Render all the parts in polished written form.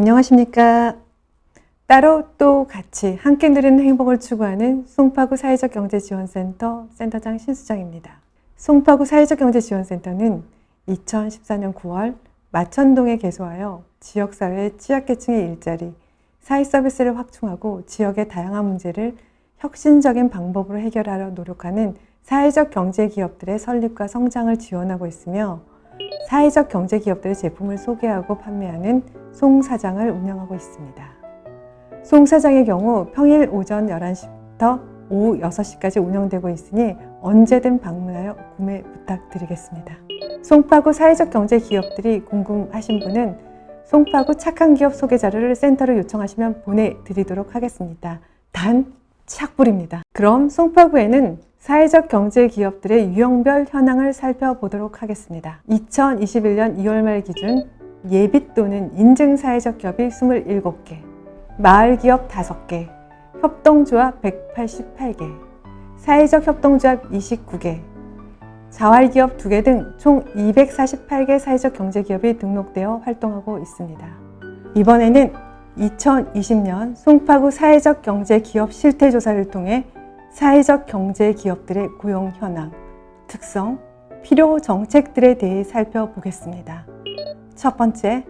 안녕하십니까. 따로 또 같이 함께 누리는 행복을 추구하는 송파구 사회적경제지원센터 센터장 신수정입니다. 송파구 사회적경제지원센터는 2014년 9월 마천동에 개소하여 지역사회의 취약계층의 일자리, 사회서비스를 확충하고 지역의 다양한 문제를 혁신적인 방법으로 해결하려 노력하는 사회적 경제기업들의 설립과 성장을 지원하고 있으며 사회적 경제기업들의 제품을 소개하고 판매하는 송사장을 운영하고 있습니다. 송사장의 경우 평일 오전 11시부터 오후 6시까지 운영되고 있으니 언제든 방문하여 구매 부탁드리겠습니다. 송파구 사회적 경제기업들이 궁금하신 분은 송파구 착한 기업 소개 자료를 센터로 요청하시면 보내드리도록 하겠습니다. 단 착불입니다. 그럼 송파구에는 사회적 경제 기업들의 유형별 현황을 살펴보도록 하겠습니다. 2021년 2월 말 기준 예비 또는 인증 사회적 기업이 27개, 마을기업 5개, 협동조합 188개, 사회적 협동조합 29개, 자활기업 2개 등 총 248개 사회적 경제기업이 등록되어 활동하고 있습니다. 이번에는 2020년 송파구 사회적 경제기업 실태조사를 통해 사회적 경제 기업들의 고용 현황, 특성, 필요 정책들에 대해 살펴보겠습니다. 첫 번째,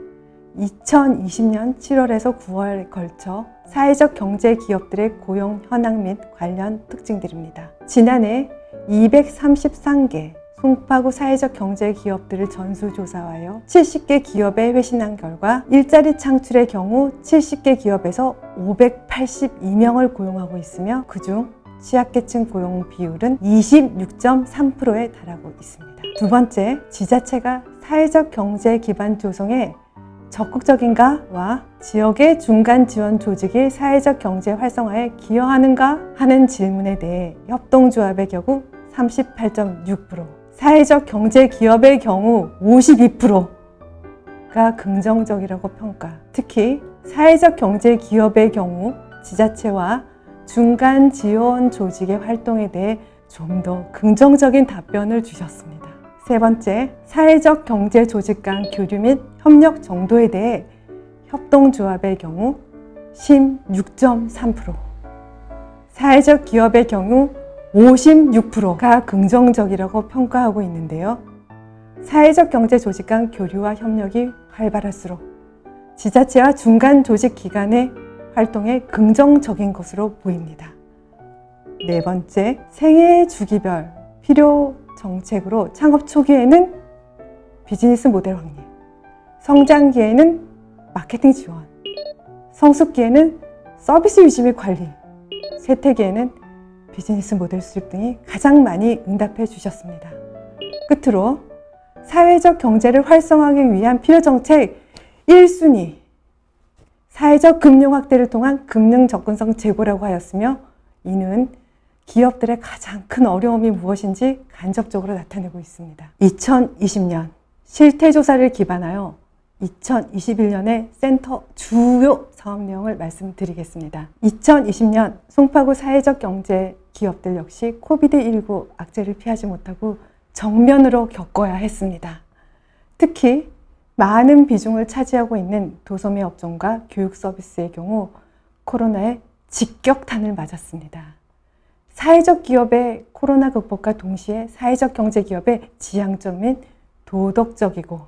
2020년 7월에서 9월에 걸쳐 사회적 경제 기업들의 고용 현황 및 관련 특징들입니다. 지난해 233개 송파구 사회적 경제 기업들을 전수조사하여 70개 기업에 회신한 결과 일자리 창출의 경우 70개 기업에서 582명을 고용하고 있으며 그중 취약계층 고용 비율은 26.3%에 달하고 있습니다. 두 번째, 지자체가 사회적 경제 기반 조성에 적극적인가와 지역의 중간 지원 조직이 사회적 경제 활성화에 기여하는가 하는 질문에 대해 협동조합의 경우 38.6%, 사회적 경제 기업의 경우 52%가 긍정적이라고 평가. 특히 사회적 경제 기업의 경우 지자체와 중간 지원 조직의 활동에 대해 좀 더 긍정적인 답변을 주셨습니다. 세 번째, 사회적 경제 조직 간 교류 및 협력 정도에 대해 협동조합의 경우 16.3%, 사회적 기업의 경우 56%가 긍정적이라고 평가하고 있는데요. 사회적 경제 조직 간 교류와 협력이 활발할수록 지자체와 중간 조직 기관의 활동에 긍정적인 것으로 보입니다. 네 번째, 생애 주기별 필요 정책으로 창업 초기에는 비즈니스 모델 확립, 성장기에는 마케팅 지원, 성숙기에는 서비스 유지 및 관리, 쇠퇴기에는 비즈니스 모델 수립 등이 가장 많이 응답해 주셨습니다. 끝으로 사회적 경제를 활성화하기 위한 필요 정책 1순위 사회적 금융 확대를 통한 금융 접근성 제고라고 하였으며 이는 기업들의 가장 큰 어려움이 무엇인지 간접적으로 나타내고 있습니다. 2020년 실태조사를 기반하여 2021년의 센터 주요 사업 내용을 말씀드리겠습니다. 2020년 송파구 사회적 경제 기업들 역시 코비드19 악재를 피하지 못하고 정면으로 겪어야 했습니다. 특히 많은 비중을 차지하고 있는 도소매 업종과 교육 서비스의 경우 코로나에 직격탄을 맞았습니다. 사회적 기업의 코로나 극복과 동시에 사회적 경제 기업의 지향점인 도덕적이고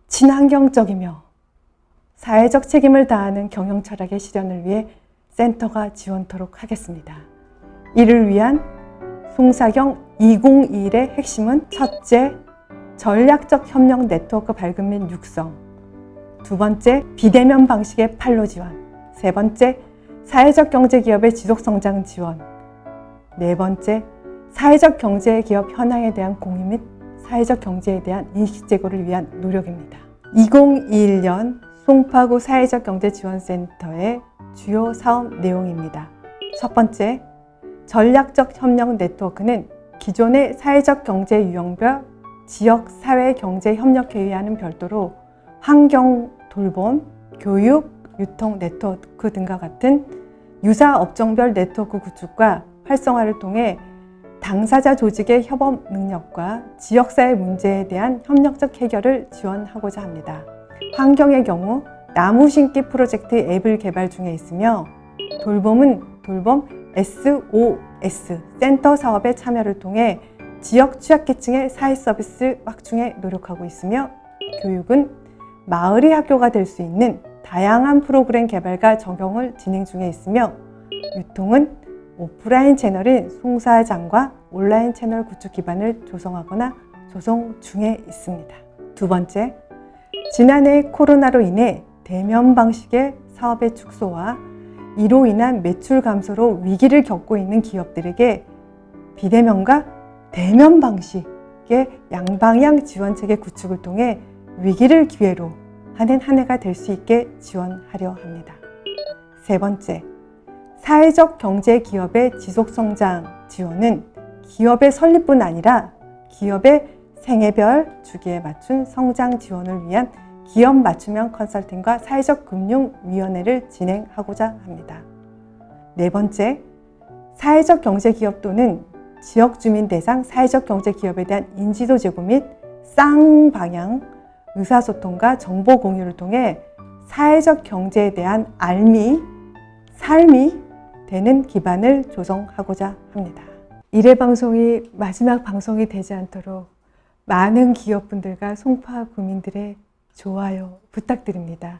친환경적이며 사회적 책임을 다하는 경영 철학의 실현을 위해 센터가 지원토록 하겠습니다. 이를 위한 송사경 2021의 핵심은 첫째, 전략적 협력 네트워크 발굴 및 육성. 두 번째, 비대면 방식의 판로 지원. 세 번째, 사회적 경제기업의 지속성장 지원. 네 번째, 사회적 경제기업 현황에 대한 공유 및 사회적 경제에 대한 인식 제고를 위한 노력입니다. 2021년 송파구 사회적 경제지원센터의 주요 사업 내용입니다. 첫 번째, 전략적 협력 네트워크는 기존의 사회적 경제 유형별 지역 사회 경제 협력회의와는 별도로 환경 돌봄, 교육, 유통 네트워크 등과 같은 유사 업종별 네트워크 구축과 활성화를 통해 당사자 조직의 협업 능력과 지역사회 문제에 대한 협력적 해결을 지원하고자 합니다. 환경의 경우 나무 심기 프로젝트 앱을 개발 중에 있으며 돌봄은 돌봄 SOS 센터 사업의 참여를 통해 지역 취약계층의 사회 서비스 확충에 노력하고 있으며 교육은 마을이 학교가 될 수 있는 다양한 프로그램 개발과 적용을 진행 중에 있으며 유통은 오프라인 채널인 송사장과 온라인 채널 구축 기반을 조성하거나 조성 중에 있습니다. 두 번째, 지난해 코로나로 인해 대면 방식의 사업의 축소와 이로 인한 매출 감소로 위기를 겪고 있는 기업들에게 비대면과 대면 방식의 양방향 지원체계 구축을 통해 위기를 기회로 하는 한 해가 될 수 있게 지원하려 합니다. 세 번째, 사회적 경제 기업의 지속성장 지원은 기업의 설립뿐 아니라 기업의 생애별 주기에 맞춘 성장 지원을 위한 기업 맞춤형 컨설팅과 사회적 금융위원회를 진행하고자 합니다. 네 번째, 사회적 경제기업 또는 지역주민 대상 사회적 경제기업에 대한 인지도 제고 및 쌍방향 의사소통과 정보 공유를 통해 사회적 경제에 대한 삶이 되는 기반을 조성하고자 합니다. 1회 방송이 마지막 방송이 되지 않도록 많은 기업분들과 송파 구민들의 좋아요 부탁드립니다.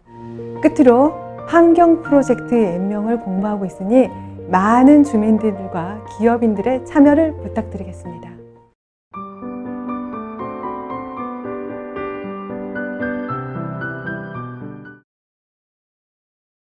끝으로 환경 프로젝트의 앱명을 공부하고 있으니 많은 주민들과 기업인들의 참여를 부탁드리겠습니다.